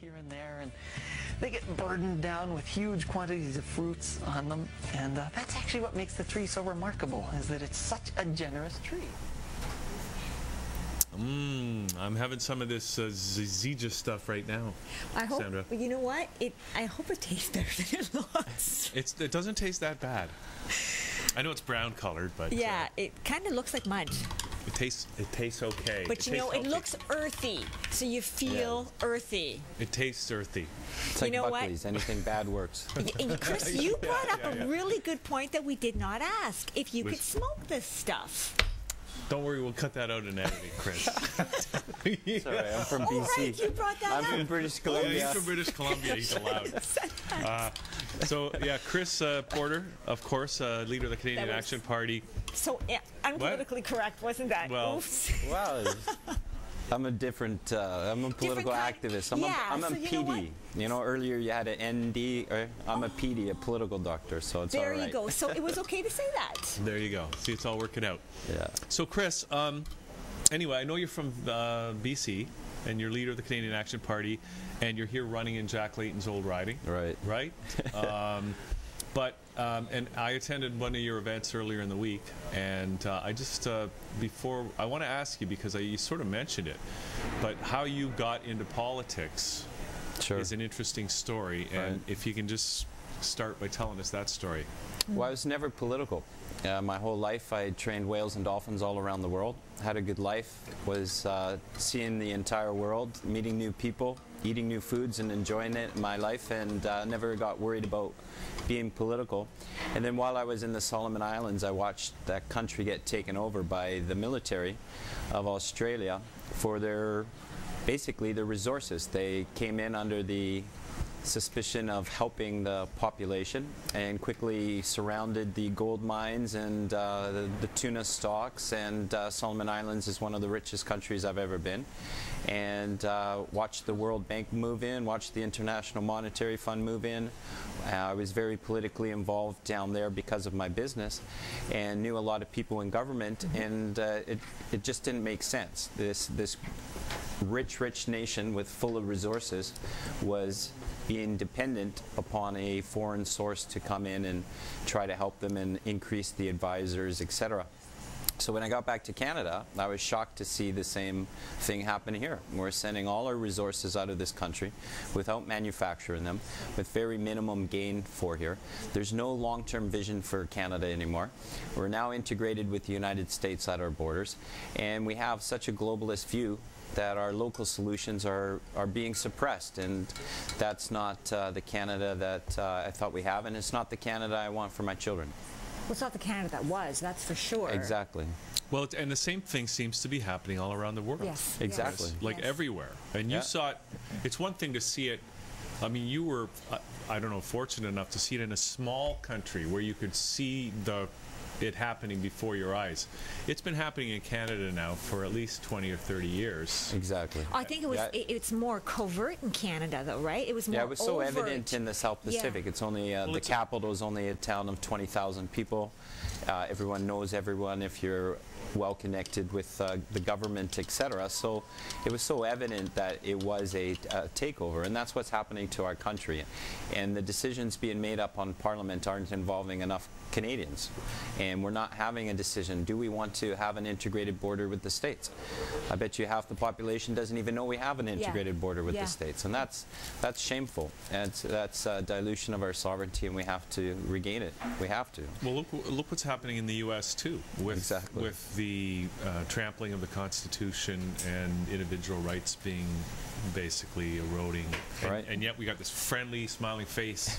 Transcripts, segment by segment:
here and there, and they get burdened down with huge quantities of fruits on them, and that's actually what makes the tree so remarkable, is that it's such a generous tree. I'm having some of this Zizija stuff right now. I hope, Sandra. you know what? I hope it tastes better than it looks. It doesn't taste that bad. I know it's brown colored, but yeah, it kind of looks like mud. It tastes okay. But you know, it looks earthy, so you feel earthy. It tastes earthy. It's like Buckley's. Anything bad works. And Chris, you brought up a really good point that we did not ask. If you could smoke this stuff. Don't worry, we'll cut that out in editing, Chris. Sorry, I'm from BC. Right, you brought that I'm up. from British Columbia. Yeah, he's from British Columbia. He's allowed. So, yeah, Chris Porter, of course, leader of the Canadian Action Party. So, yeah, unpolitically correct, wasn't that? Well, oops. Wow. I'm a different, I'm a political activist. I'm a PD. You know, earlier you had an ND. I'm a PD, a political doctor, so it's all right. There you go. So it was okay to say that. There you go. See, it's all working out. Yeah. So, Chris, anyway, I know you're from BC, and you're leader of the Canadian Action Party, and you're here running in Jack Layton's old riding. Right. Right? And I attended one of your events earlier in the week, and I just, before, I want to ask you, because you sort of mentioned it, but how you got into politics is an interesting story, and if you can just start by telling us that story. Well, I was never political. My whole life I trained whales and dolphins all around the world, had a good life, was seeing the entire world, meeting new people, eating new foods and enjoying it in my life, and never got worried about being political. And then while I was in the Solomon Islands, I watched that country get taken over by the military of Australia for basically their resources. They came in under the suspicion of helping the population and quickly surrounded the gold mines and the tuna stocks, and Solomon Islands is one of the richest countries I've ever been, and watched the World Bank move in, watched the International Monetary Fund move in. I was very politically involved down there because of my business, and knew a lot of people in government, and it just didn't make sense. This rich nation full of resources was being dependent upon a foreign source to come in and try to help them and increase the advisors, etc. So when I got back to Canada, I was shocked to see the same thing happen here. We're sending all our resources out of this country without manufacturing them, with very minimum gain for here. There's no long-term vision for Canada anymore. We're now integrated with the United States at our borders, and we have such a globalist view that our local solutions are being suppressed, and that's not the Canada that I thought we have, and it's not the Canada I want for my children. Well, it's not the Canada that was, that's for sure. Exactly. Well, and the same thing seems to be happening all around the world. Yes. Exactly. Like everywhere. And you saw it, it's one thing to see it, I mean, you were, I don't know, fortunate enough to see it in a small country where you could see it happening before your eyes. It's been happening in Canada now for at least 20 or 30 years. Exactly. I think it was. It's more covert in Canada, though, right? It was more. Yeah, it was so evident in the South Pacific. It's only the capital is only a town of 20,000 people. Everyone knows everyone if you're well connected with the government, etc. So it was so evident that it was a takeover, and that's what's happening to our country. And the decisions being made up on Parliament aren't involving enough Canadians, and we're not having a decision. Do we want to have an integrated border with the States? I bet you half the population doesn't even know we have an integrated border with the States, and that's shameful. And that's a dilution of our sovereignty, and we have to regain it. We have to. Well, look what's happening in the U.S. too, with the trampling of the Constitution and individual rights being basically eroding, and yet we got this friendly, smiling face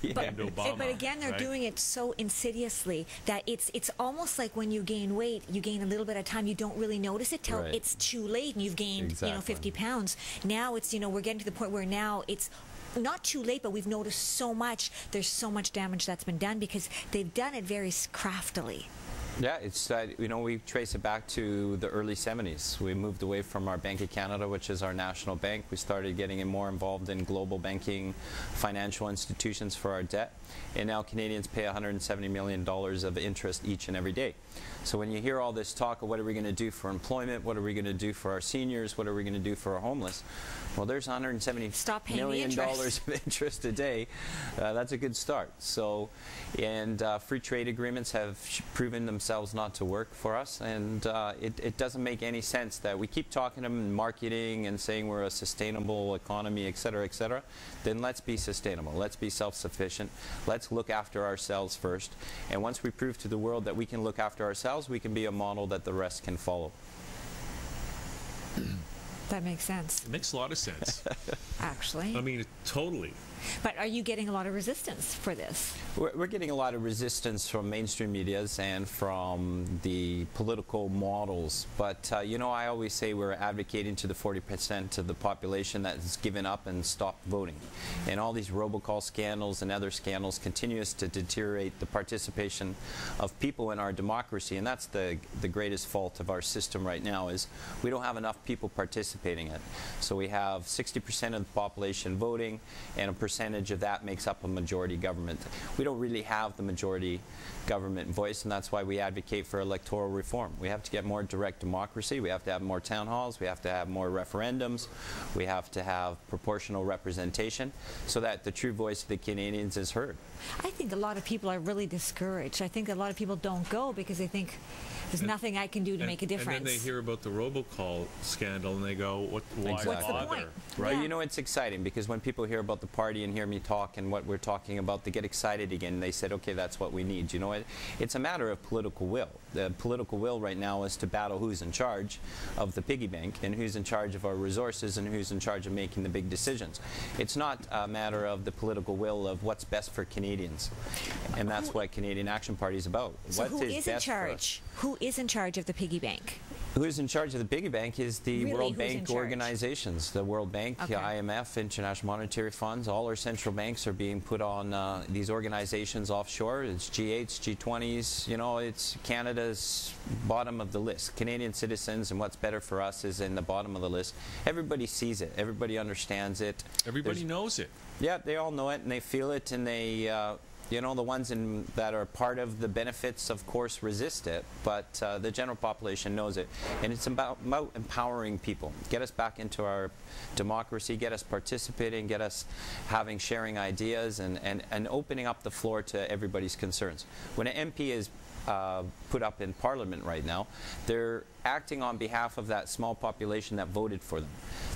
named Obama. But again, they're doing it so insidiously that it's almost like when you gain weight, you gain a little bit of time, you don't really notice it till it's too late, and you've gained 50 pounds. Now it's we're getting to the point where now it's not too late, but we've noticed so much. There's so much damage that's been done because they've done it very craftily. Yeah, it's you know, we trace it back to the early 70s. We moved away from our Bank of Canada, which is our national bank. We started getting more involved in global banking, financial institutions for our debt, and now Canadians pay $170 million of interest each and every day. So when you hear all this talk of what are we going to do for employment, what are we going to do for our seniors, what are we going to do for our homeless, well, there's $170 million of interest a day. That's a good start. So, and free trade agreements have proven themselves not to work for us, and it doesn't make any sense that we keep talking to them in marketing and saying we're a sustainable economy, et cetera, then let's be sustainable. Let's be self-sufficient. Let's look after ourselves first. And once we prove to the world that we can look after ourselves, we can be a model that the rest can follow. That makes sense. It makes a lot of sense. Actually. I mean, totally. But are you getting a lot of resistance for this? We're getting a lot of resistance from mainstream medias and from the political models. But, you know, I always say we're advocating to the 40% of the population that has given up and stopped voting. And all these robocall scandals and other scandals continues to deteriorate the participation of people in our democracy. And that's the greatest fault of our system right now, is we don't have enough people participating in it. So we have 60% of the population voting, and a percentage of that makes up a majority government. We don't really have the majority government voice, and that's why we advocate for electoral reform. We have to get more direct democracy. We have to have more town halls. We have to have more referendums. We have to have proportional representation so that the true voice of the Canadians is heard. I think a lot of people are really discouraged. I think a lot of people don't go because they think there's nothing I can do to make a difference. And then they hear about the robocall scandal and they go, why What's the point? Right. Yeah. You know, it's exciting because when people hear about the party and hear me talk and what we're talking about, they get excited again. They said, okay, that's what we need. You know, it's a matter of political will. The political will right now is to battle who's in charge of the piggy bank and who's in charge of our resources and who's in charge of making the big decisions. It's not a matter of the political will of what's best for Canadians. And that's what Canadian Action Party is about. So who is in charge? Who is in charge of the piggy bank? Who is in charge of the piggy bank is the World Bank organizations. The World Bank, okay. IMF, International Monetary Funds, all our central banks are being put on these organizations offshore. It's G8s, G20s, you know, it's Canada's bottom of the list. Canadian citizens and what's better for us is in the bottom of the list. Everybody sees it. Everybody understands it. Everybody knows it. Yeah, they all know it and they feel it, and they you know, the ones that are part of the benefits, of course, resist it, but the general population knows it. And it's about empowering people, get us back into our democracy, get us participating, get us sharing ideas, and opening up the floor to everybody's concerns. When an MP is put up in Parliament right now, they're acting on behalf of that small population that voted for them.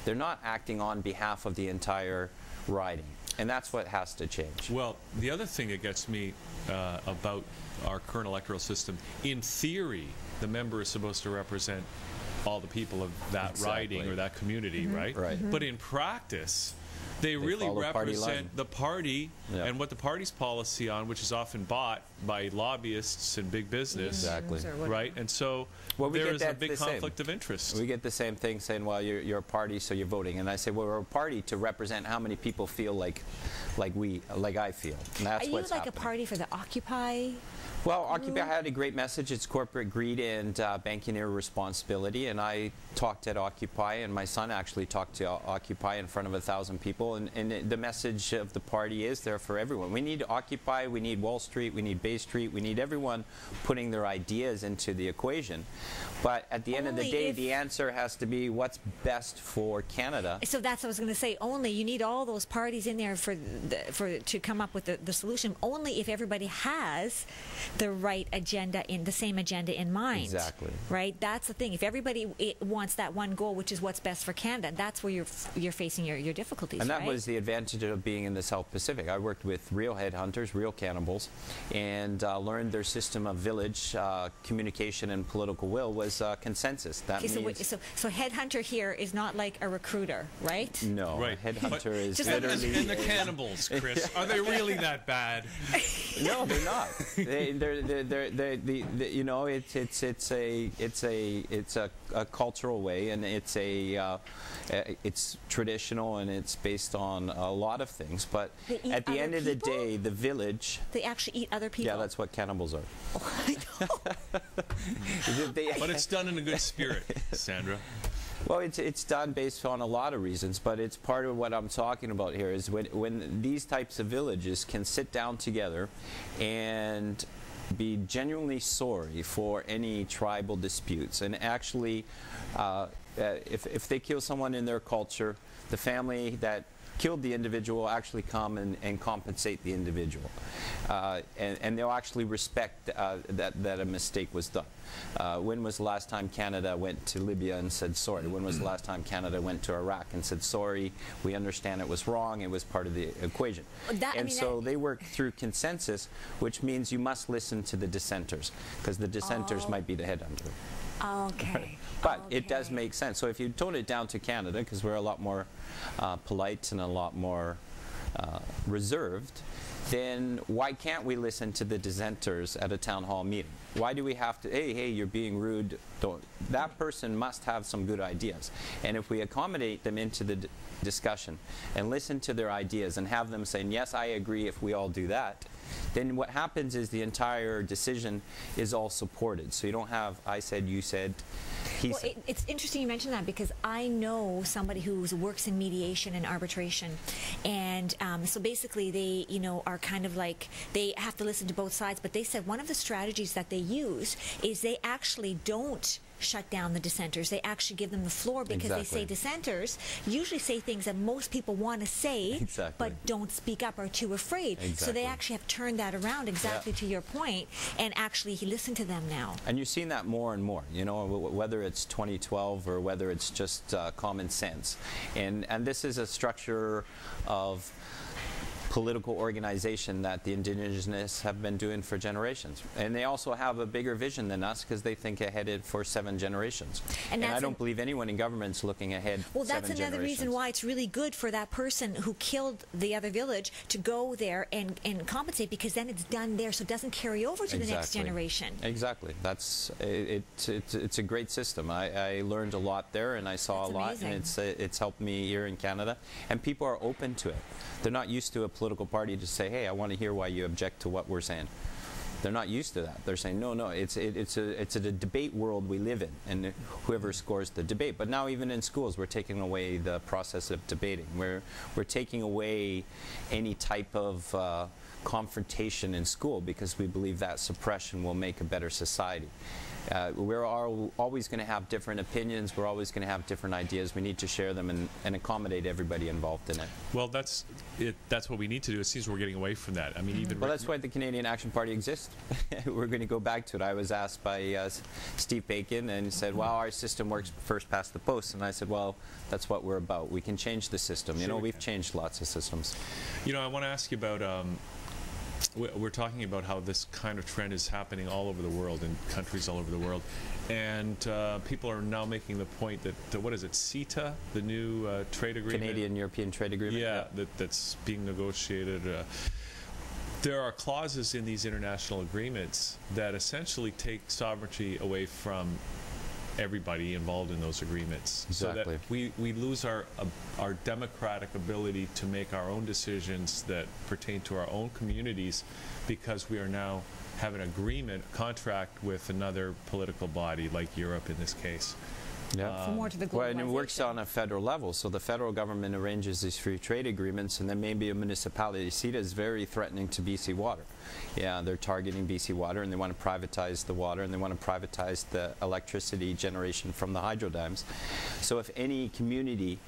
They're not acting on behalf of the entire riding. And that's what has to change. Well, the other thing that gets me about our current electoral system, in theory, the member is supposed to represent all the people of that riding or that community, right? Right. But in practice, they really represent the party and what the party's policy on, which is often bought by lobbyists and big business. Exactly. Right? And so there is a big conflict of interest. We get the same thing saying, well, you're a party, so you're voting. And I say, well, we're a party to represent how many people feel like I feel. And that's what's happening. Are you like a party for the Occupy? Well, Occupy had a great message. It's corporate greed and banking irresponsibility. And I talked at Occupy, and my son actually talked to Occupy in front of 1,000 people. And the message of the party is there for everyone. We need Occupy, we need Wall Street, we need Bay Street, we need everyone putting their ideas into the equation. But at the end of the day, the answer has to be what's best for Canada. So that's what I was going to say. Only you need all those parties in there to come up with the solution. Only if everybody has the right agenda, the same agenda in mind. Exactly. Right? That's the thing. If everybody wants that one goal, which is what's best for Canada, that's where you're facing your difficulties. And that was the advantage of being in the South Pacific. I worked with real headhunters, real cannibals, and learned their system of village communication and political will was consensus. That means so headhunter here is not like a recruiter, right? No, right. Headhunter is literally. And the cannibals, Chris, are they really that bad? No, they're not. You know, it's a cultural way, and it's traditional, and it's based based on a lot of things, but at the end of the day, the village... They actually eat other people? Yeah, that's what cannibals are. Oh, I know. But it's done in a good spirit, Sandra. Well, it's done based on a lot of reasons, but it's part of what I'm talking about here is when these types of villages can sit down together and be genuinely sorry for any tribal disputes, and actually if they kill someone in their culture, the family that killed the individual actually come and compensate the individual, and they'll actually respect that a mistake was done. When was the last time Canada went to Libya and said sorry? When was the last time Canada went to Iraq and said sorry, we understand it was wrong, it was part of the equation? So they work through consensus, which means you must listen to the dissenters, because the dissenters might be the headhunter. Okay. But it does make sense. So if you tone it down to Canada, because we're a lot more polite and a lot more reserved, then why can't we listen to the dissenters at a town hall meeting? Why do we have to, hey, you're being rude? That person must have some good ideas. And if we accommodate them into the discussion and listen to their ideas and have them saying, yes, I agree if we all do that, then what happens is the entire decision is all supported. So you don't have I said, you said, he said. It's interesting you mentioned that, because I know somebody who works in mediation and arbitration, and so basically they are kind of like, they have to listen to both sides, but they said one of the strategies that they use is they actually don't shut down the dissenters. They actually give them the floor, because they say dissenters usually say things that most people want to say but don't speak up, or are too afraid. So they actually have turned that around to your point, and actually listen to them now. And you're seeing that more and more, whether it's 2012 or whether it's just common sense. And this is a structure of political organization that the Indigenous have been doing for generations. And they also have a bigger vision than us, because they think ahead for 7 generations. And I don't believe anyone in government's looking ahead 7 generations. Well, that's another reason why it's really good for that person who killed the other village to go there and compensate, because then it's done there, so it doesn't carry over to the next generation. Exactly. It's a great system. I learned a lot there, and I saw a lot, and it's helped me here in Canada. And people are open to it. They're not used to a political party to say, hey, I want to hear why you object to what we're saying. They're not used to that. They're saying, no, it's a debate world we live in, and whoever scores the debate. But now even in schools, we're taking away the process of debating. We're taking away any type of confrontation in school, because we believe that suppression will make a better society. We're always going to have different opinions. We're always going to have different ideas. We need to share them and accommodate everybody involved in it. Well, that's what we need to do. It seems we're getting away from that. I mean, even that's why the Canadian Action Party exists. We're going to go back to it. I was asked by Steve Bacon, and he said, well, our system works first past the post. And I said, well, that's what we're about. We can change the system. We've changed lots of systems. I want to ask you about we're talking about how this kind of trend is happening all over the world, in countries all over the world, and people are now making the point that what is it, CETA, the new trade agreement, Canadian-European trade agreement, that's being negotiated. There are clauses in these international agreements that essentially take sovereignty away from everybody involved in those agreements, so that we lose our democratic ability to make our own decisions that pertain to our own communities, because we are now have an agreement, contract with another political body, like Europe in this case. Yeah. More to the well, and it works on a federal level. So the federal government arranges these free trade agreements, and then maybe a municipality. CETA is very threatening to BC Water. Yeah, they're targeting BC Water, and they want to privatize the water, and they want to privatize the electricity generation from the hydro dams. So if any community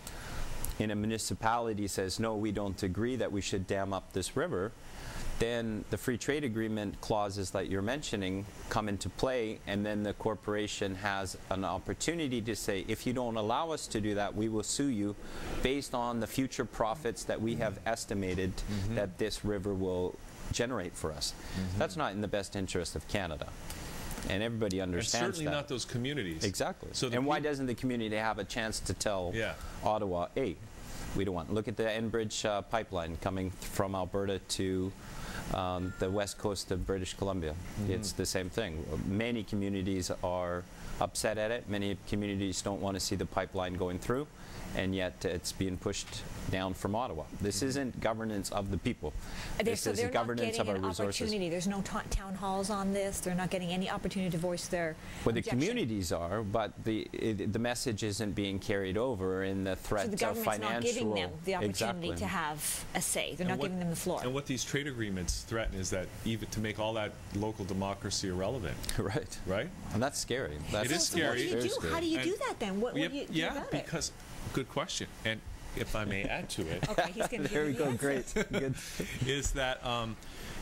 in a municipality says, no, we don't agree that we should dam up this river, then the free trade agreement clauses that you're mentioning come into play, and then the corporation has an opportunity to say, if you don't allow us to do that, we will sue you based on the future profits that we have estimated that this river will generate for us. That's not in the best interest of Canada. And everybody understands that. And certainly not those communities. Exactly. So and why doesn't the community have a chance to tell Ottawa, hey, we don't want. Look at the Enbridge pipeline coming from Alberta to the west coast of British Columbia. It's the same thing. Many communities are upset at it. Many communities don't want to see the pipeline going through. and yet it's being pushed down from Ottawa. This isn't governance of the people. This is governance of our resources. There's no town halls on this. They're not getting any opportunity to voice their the communities are, but the message isn't being carried over in the threat of financial. So the government's not giving them the opportunity to have a say. They're not giving them the floor. And what these trade agreements threaten is that even to make all that local democracy irrelevant. Right. Right? And that's scary. It is scary. How do you do that then? What do you do yeah, about because good question. And if I may add to it, okay, he's going to there we go. Great. Good. Is that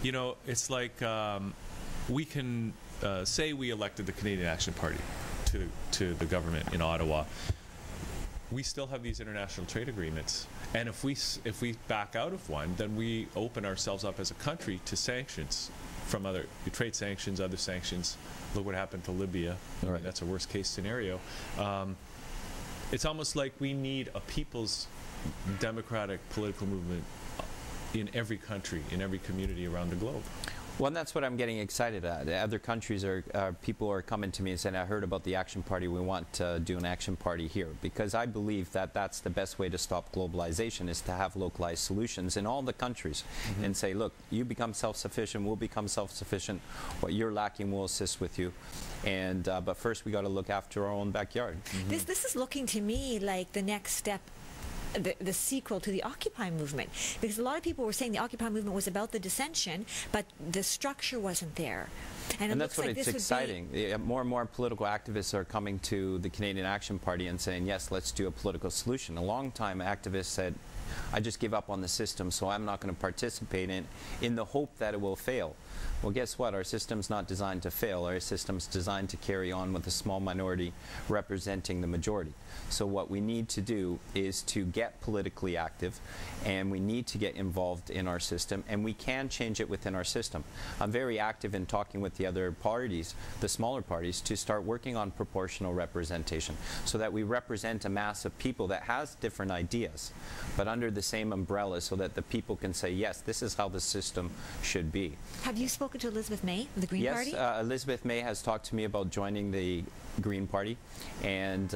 you know, it's like we can say we elected the Canadian Action Party to the government in Ottawa. We still have these international trade agreements, and if we back out of one, then we open ourselves up as a country to sanctions from other trade sanctions, other sanctions. Look what happened to Libya. Right. I mean, that's a worst case scenario. It's almost like we need a people's democratic political movement in every country, in every community around the globe. Well, and that's what I'm getting excited at. Other countries people are coming to me and saying, I heard about the Action Party, we want to do an Action Party here. Because I believe that that's the best way to stop globalization, is to have localized solutions in all the countries and say, look, you become self-sufficient, we'll become self-sufficient, what you're lacking, we'll assist with you. And but first we got to look after our own backyard. This is looking to me like the next step, the sequel to the Occupy movement, because a lot of people were saying the Occupy movement was about the dissension, but the structure wasn't there. And that's what it's exciting. More and more political activists are coming to the Canadian Action Party and saying, yes, let's do a political solution. A long time activists said, I just give up on the system, so I'm not going to participate in the hope that it will fail. Well, guess what? Our system's not designed to fail. Our system's designed to carry on with a small minority representing the majority. So what we need to do is to get politically active, and we need to get involved in our system, and we can change it within our system. I'm very active in talking with the other parties, the smaller parties, to start working on proportional representation, so that we represent a mass of people that has different ideas, but under the same umbrella, so that the people can say, yes, this is how the system should be. Have you spoken to Elizabeth May of the Green Party? Yes, Elizabeth May has talked to me about joining the Green Party, and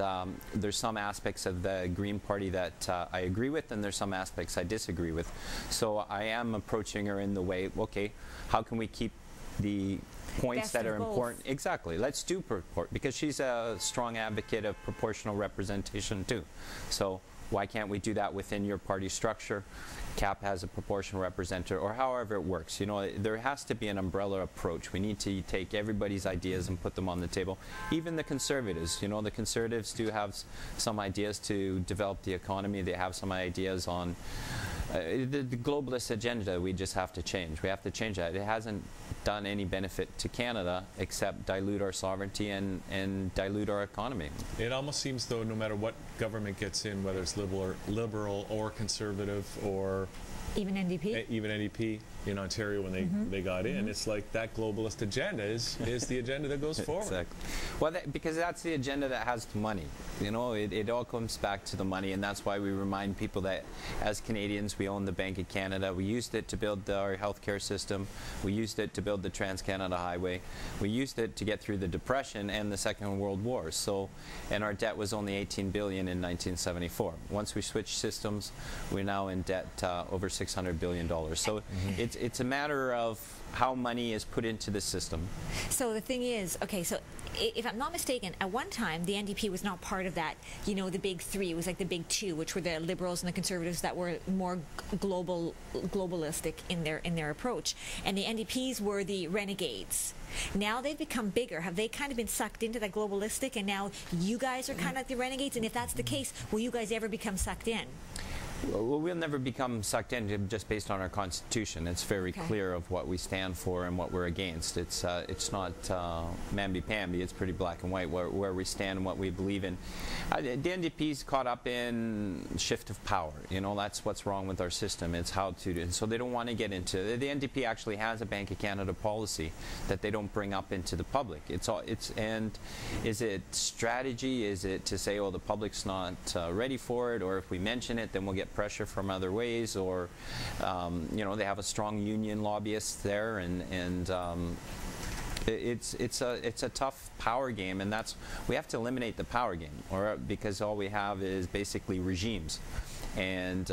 there's some aspects of the Green Party that I agree with, and there's some aspects I disagree with. So I am approaching her in the way, okay, how can we keep the points that are important? Exactly. Let's do because she's a strong advocate of proportional representation too. So why can't we do that within your party structure? CAP has a proportional representative, or however it works. You know, there has to be an umbrella approach. We need to take everybody's ideas and put them on the table. Even the Conservatives, you know, the Conservatives do have some ideas to develop the economy. They have some ideas on the globalist agenda. We just have to change. We have to change that. It hasn't done any benefit to Canada except dilute our sovereignty and dilute our economy. It almost seems though, no matter what government gets in, whether it's liberal or conservative or even NDP in Ontario when they got in, it's like that globalist agenda is the agenda that goes forward. Exactly. Well, because that's the agenda that has the money. You know, it all comes back to the money, and that's why we remind people that as Canadians, we own the Bank of Canada. We used it to build our healthcare system. We used it to build the Trans-Canada Highway. We used it to get through the Depression and the Second World War. So, and our debt was only $18 billion in 1974. Once we switched systems, we're now in debt over $600 billion. So it's a matter of how money is put into the system. So the thing is, okay, so if I'm not mistaken, at one time the NDP was not part of that, you know, the big three. It was like the big two, which were the Liberals and the Conservatives that were more globalistic in their approach. And the NDPs were the renegades. Now they've become bigger. Have they kind of been sucked into that globalistic, and now you guys are kind of like the renegades? And if that's the case, will you guys ever become sucked in? Well, we'll never become sucked in just based on our Constitution. It's very clear of what we stand for and what we're against. It's not mamby-pamby. It's pretty black and white where we stand and what we believe in. The NDP's caught up in shift of power. You know, that's what's wrong with our system. It's how to, and so they don't want to get into it. The NDP actually has a Bank of Canada policy that they don't bring up into the public. And is it strategy? Is it to say, oh, the public's not ready for it, or if we mention it, then we'll get pressure from other ways, or you know, they have a strong union lobbyist there, and It's a tough power game, and we have to eliminate the power game, because all we have is basically regimes. And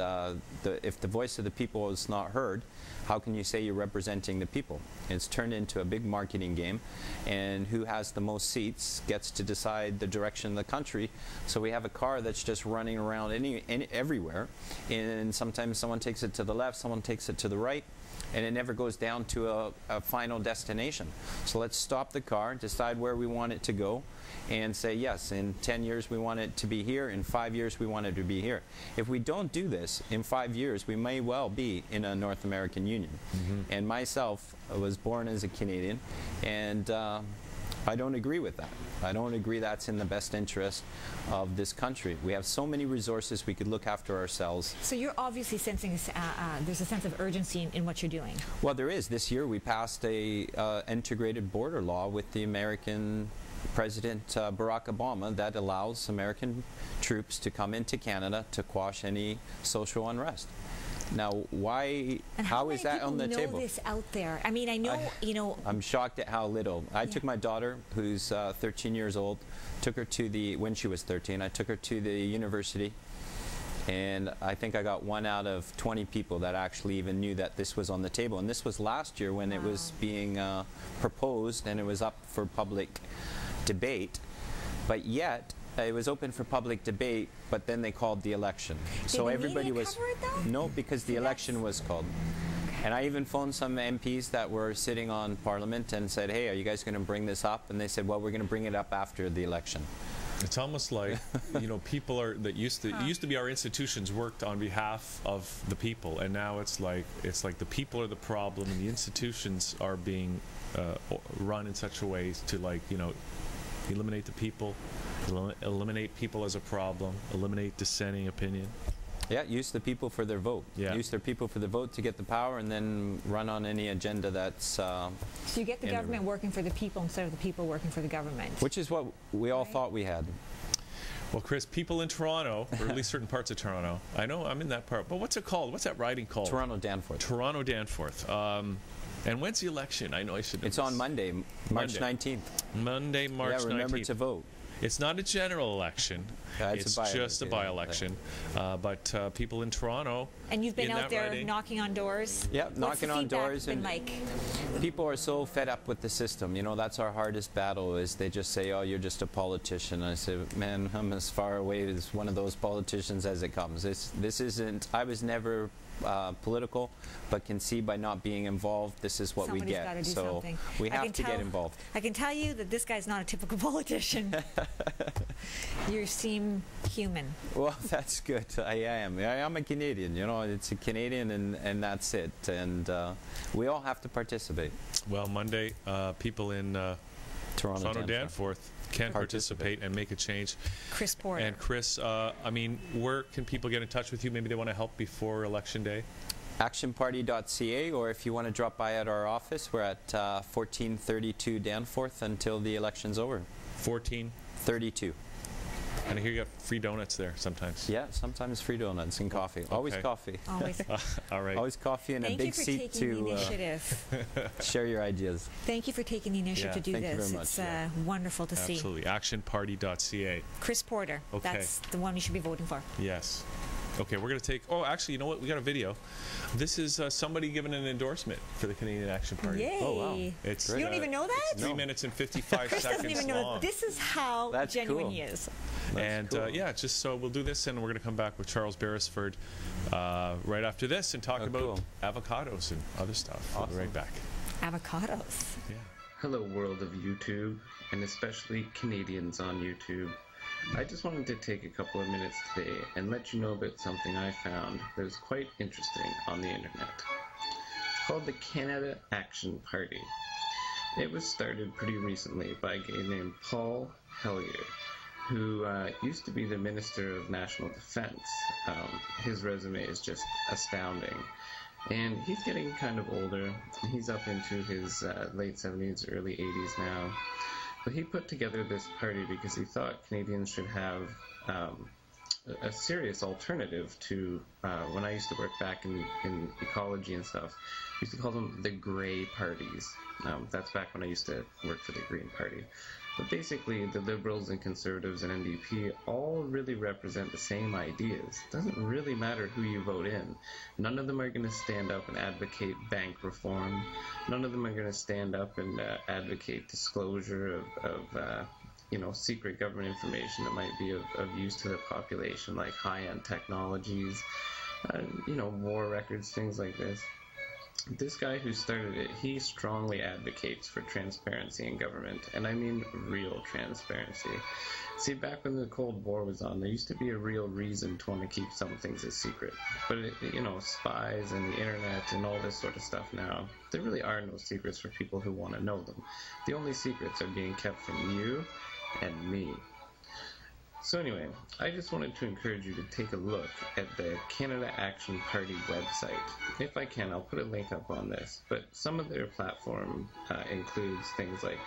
if the voice of the people is not heard, how can you say you're representing the people? It's turned into a big marketing game, and who has the most seats gets to decide the direction of the country. So we have a car that's just running around everywhere, and sometimes someone takes it to the left, someone takes it to the right, and it never goes down to a final destination. So let's stop the car, decide where we want it to go, and say, yes, in 10 years we want it to be here, in 5 years we want it to be here. If we don't do this, in 5 years we may well be in a North American Union. And myself, I was born as a Canadian, and I don't agree with that. I don't agree that's in the best interest of this country. We have so many resources, we could look after ourselves. So you're obviously sensing there's a sense of urgency in what you're doing. Well, there is. This year we passed a integrated border law with the American President Barack Obama that allows American troops to come into Canada to quash any social unrest. Now, why? How is that on the table? How many people know this out there? I mean, I know, you know. I'm shocked at how little. I took my daughter, who's 13 years old, took her to when she was 13, I took her to the university, and I think I got 1 out of 20 people that actually even knew that this was on the table. And this was last year when it was being proposed and it was up for public debate, but yet it was open for public debate, but then they called the election. So everybody was no, because the election was called. And I even phoned some MPs that were sitting on Parliament and said, hey, are you guys going to bring this up? And they said, well, we're going to bring it up after the election. It's almost like, you know, people it used to be our institutions worked on behalf of the people, and now it's like the people are the problem, and the institutions are being run in such a way to, like, you know, eliminate the people, eliminate people as a problem, eliminate dissenting opinion. Yeah, use the people for their vote. Yeah. Use their people for the vote to get the power, and then run on any agenda that's... so you get the government working for the people instead of the people working for the government. Which is what we all thought we had. Well, Chris, people in Toronto, or at least certain parts of Toronto, I know I'm in that part, but what's it called? What's that riding called? Toronto Danforth. Toronto Danforth. And when's the election? I know I should know. It's on Monday, March 19th. Monday, March 19th. Yeah, remember to vote. It's not a general election. It's just a by-election. But people in Toronto... And you've been out there knocking on doors? Yeah, knocking on doors. Been like? People are so fed up with the system. You know, that's our hardest battle, is they just say, oh, you're just a politician. I say, man, I'm as far away as one of those politicians as it comes. This isn't... I was never... political, but can see by not being involved, this is what we get. So we have to get involved. I can tell you that this guy's not a typical politician. You seem human. Well, that's good. I am. I'm a Canadian. You know, it's a Canadian, and that's it. And we all have to participate. Well, Monday, people in Toronto Danforth can participate and make a change. Chris Porter. And Chris, I mean, where can people get in touch with you? Maybe they want to help before Election Day? actionparty.ca, or if you want to drop by at our office, we're at 1432 Danforth until the election's over. 1432. And I hear you got free donuts there sometimes. Yeah, sometimes free donuts and coffee. Okay. Always coffee. Always. All right. Always coffee and a big seat to share your ideas. Thank you for taking the initiative to do thank this. You very much. It's wonderful to see. Absolutely. Actionparty.ca. Chris Porter. Okay. That's the one you should be voting for. Yes. Okay, we're going to take... Oh, actually, you know what? We got a video. This is somebody giving an endorsement for the Canadian Action Party. Yay. Oh, wow. It's, you don't even know that? It's 3 minutes and 55 Chris seconds doesn't even know long. This is how genuine he is. And yeah, just so we'll do this, and we're going to come back with Charles Beresford right after this and talk about avocados and other stuff. Awesome. We'll be right back. Avocados. Yeah. Hello, world of YouTube, and especially Canadians on YouTube. I just wanted to take a couple of minutes today and let you know about something I found that was quite interesting on the internet. It's called the Canada Action Party. It was started pretty recently by a guy named Paul Hellyer, who used to be the Minister of National Defense. His resume is just astounding. And he's getting kind of older. He's up into his late 70s, early 80s now. But he put together this party because he thought Canadians should have a serious alternative to when I used to work back in ecology and stuff. We used to call them the gray parties. That's back when I used to work for the Green Party. But basically, the Liberals and Conservatives and NDP all really represent the same ideas. It doesn't really matter who you vote in. None of them are going to stand up and advocate bank reform. None of them are going to stand up and advocate disclosure of you know, secret government information that might be of use to the population, like high-end technologies, you know, war records, things like this. This guy who started it, he strongly advocates for transparency in government, and I mean real transparency. See, back when the Cold War was on, there used to be a real reason to want to keep some things a secret. But, you know, spies and the internet and all this sort of stuff now, there really are no secrets for people who want to know them. The only secrets are being kept from you and me. So anyway, I just wanted to encourage you to take a look at the Canada Action Party website. If I can, I'll put a link up on this. But some of their platform includes things like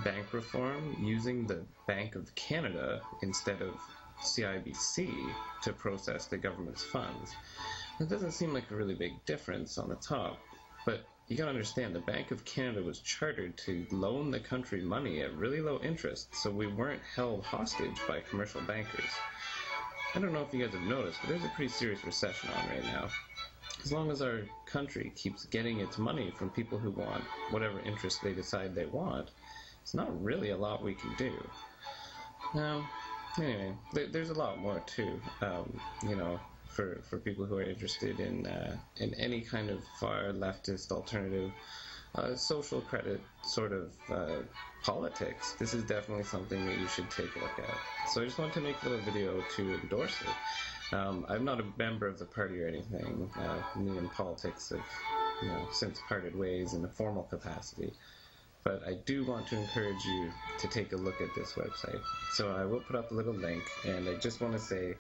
bank reform, using the Bank of Canada instead of CIBC to process the government's funds. It doesn't seem like a really big difference on the top, but you gotta understand, the Bank of Canada was chartered to loan the country money at really low interest, so we weren't held hostage by commercial bankers. I don't know if you guys have noticed, but there's a pretty serious recession on right now. As long as our country keeps getting its money from people who want whatever interest they decide they want, it's not really a lot we can do. Now, anyway, there's a lot more too, you know, for people who are interested in any kind of far leftist alternative social credit sort of politics. This is definitely something that you should take a look at. So I just wanted to make a little video to endorse it. I'm not a member of the party or anything. Me and politics have, you know, since parted ways in a formal capacity. But I do want to encourage you to take a look at this website. So I will put up a little link, and I just want to say,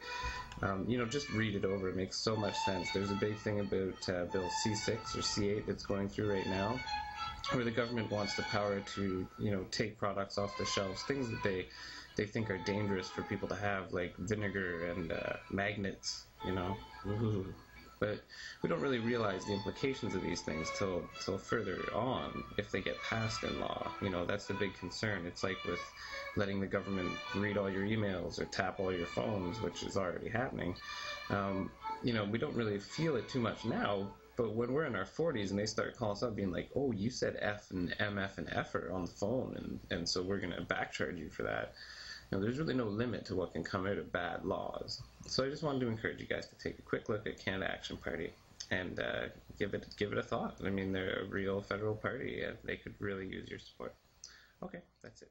you know, just read it over. It makes so much sense. There's a big thing about Bill C6 or C8 that's going through right now, where the government wants the power to, you know, take products off the shelves, things that they think are dangerous for people to have, like vinegar and magnets, you know. Ooh. But we don't really realize the implications of these things till further on, if they get passed in law. You know, that's the big concern. It's like with letting the government read all your emails or tap all your phones, which is already happening. You know, we don't really feel it too much now, but when we're in our 40s and they start calling us up being like, oh, you said F and MF and F'er on the phone, and so we're going to backcharge you for that. You know, there's really no limit to what can come out of bad laws. So I just wanted to encourage you guys to take a quick look at Canada Action Party and give it a thought. I mean, they're a real federal party, and they could really use your support. Okay, that's it.